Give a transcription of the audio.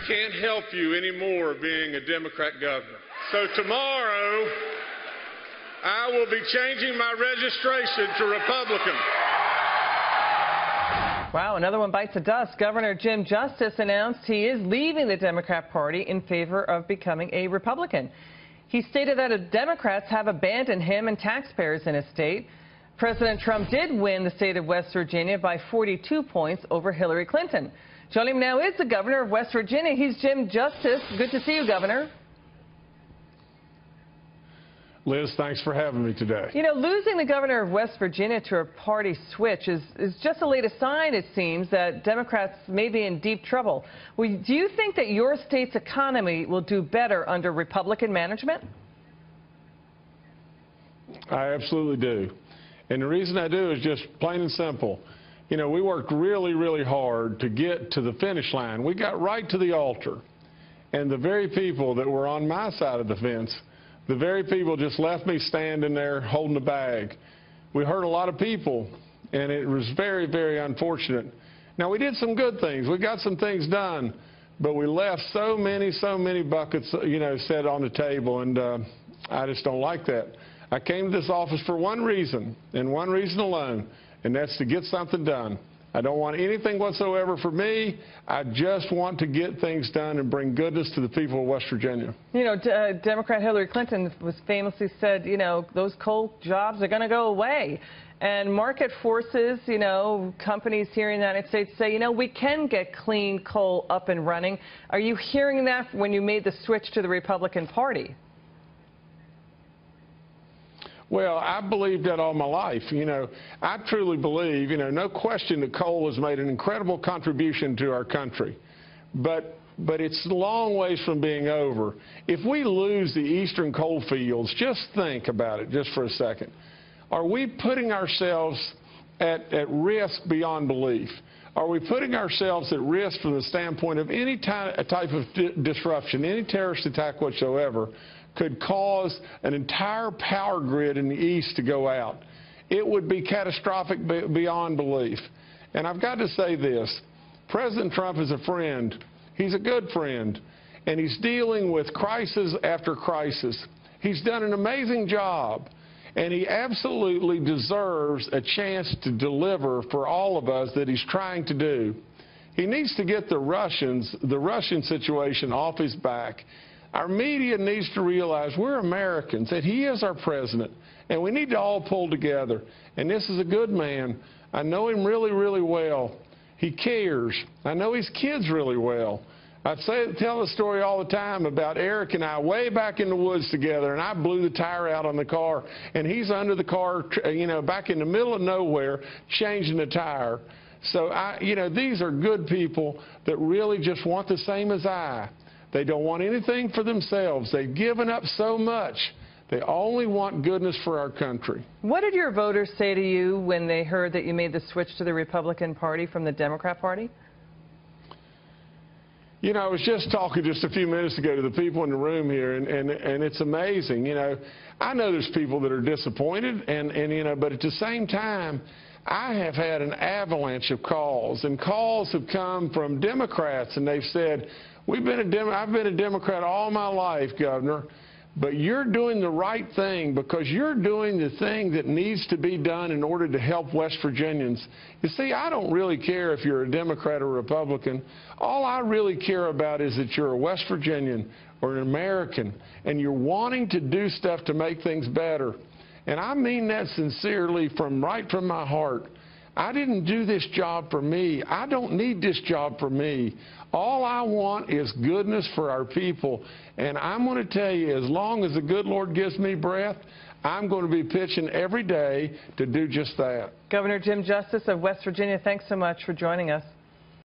can't help you anymore being a Democrat governor. So tomorrow, I will be changing my registration to Republican. Wow, another one bites the dust. Governor Jim Justice announced he is leaving the Democrat Party in favor of becoming a Republican. He stated that the Democrats have abandoned him and taxpayers in his state. President Trump did win the state of West Virginia by 42 points over Hillary Clinton. Joining him now is the governor of West Virginia. He's Jim Justice. Good to see you, Governor. Liz, thanks for having me today. You know, losing the governor of West Virginia to a party switch is just the latest sign, it seems, that Democrats may be in deep trouble. Well, do you think that your state's economy will do better under Republican management? I absolutely do. And the reason I do is just plain and simple. You know, we worked really, really hard to get to the finish line. We got right to the altar. And the very people that were on my side of the fence, the very people just left me standing there holding the bag. We hurt a lot of people, and it was very, very unfortunate. Now, we did some good things. We got some things done, but we left so many buckets, you know, set on the table, and I just don't like that. I came to this office for one reason, and one reason alone, and that's to get something done. I don't want anything whatsoever for me. I just want to get things done and bring goodness to the people of West Virginia. You know, Democrat Hillary Clinton was famously said, you know, those coal jobs are going to go away. And market forces, you know, companies here in the United States say, you know, we can get clean coal up and running. Are you hearing that when you made the switch to the Republican Party? Well, I believed that all my life. You know, I truly believe, you know, no question that coal has made an incredible contribution to our country. But it's a long ways from being over. If we lose the eastern coal fields, just think about it just for a second. Are we putting ourselves at risk beyond belief? Are we putting ourselves at risk from the standpoint of any type of disruption, any terrorist attack whatsoever, could cause an entire power grid in the east to go out? It would be catastrophic beyond belief. And I've got to say this. President Trump is a friend. He's a good friend. And he's dealing with crisis after crisis. He's done an amazing job. And he absolutely deserves a chance to deliver for all of us that he's trying to do. He needs to get the Russian situation off his back. Our media needs to realize we're Americans, that he is our president, and we need to all pull together. And this is a good man. I know him really, really well. He cares. I know his kids really well. I tell the story all the time about Eric and I way back in the woods together, and I blew the tire out on the car, and he's under the car, you know, back in the middle of nowhere, changing the tire. So, you know, these are good people that really just want the same as I. They don't want anything for themselves. They've given up so much. They only want goodness for our country. What did your voters say to you when they heard that you made the switch to the Republican Party from the Democrat Party? You know, I was just talking just a few minutes ago to the people in the room here, and it's amazing. You know, I know there's people that are disappointed, and you know, but at the same time, I have had an avalanche of calls, and calls have come from Democrats, and they've said, I've been a Democrat all my life, Governor, but you're doing the right thing because you're doing the thing that needs to be done in order to help West Virginians. You see, I don't really care if you're a Democrat or Republican. All I really care about is that you're a West Virginian or an American, and you're wanting to do stuff to make things better. And I mean that sincerely right from my heart. I didn't do this job for me. I don't need this job for me. All I want is goodness for our people. And I'm going to tell you, as long as the good Lord gives me breath, I'm going to be pitching every day to do just that. Governor Jim Justice of West Virginia, thanks so much for joining us.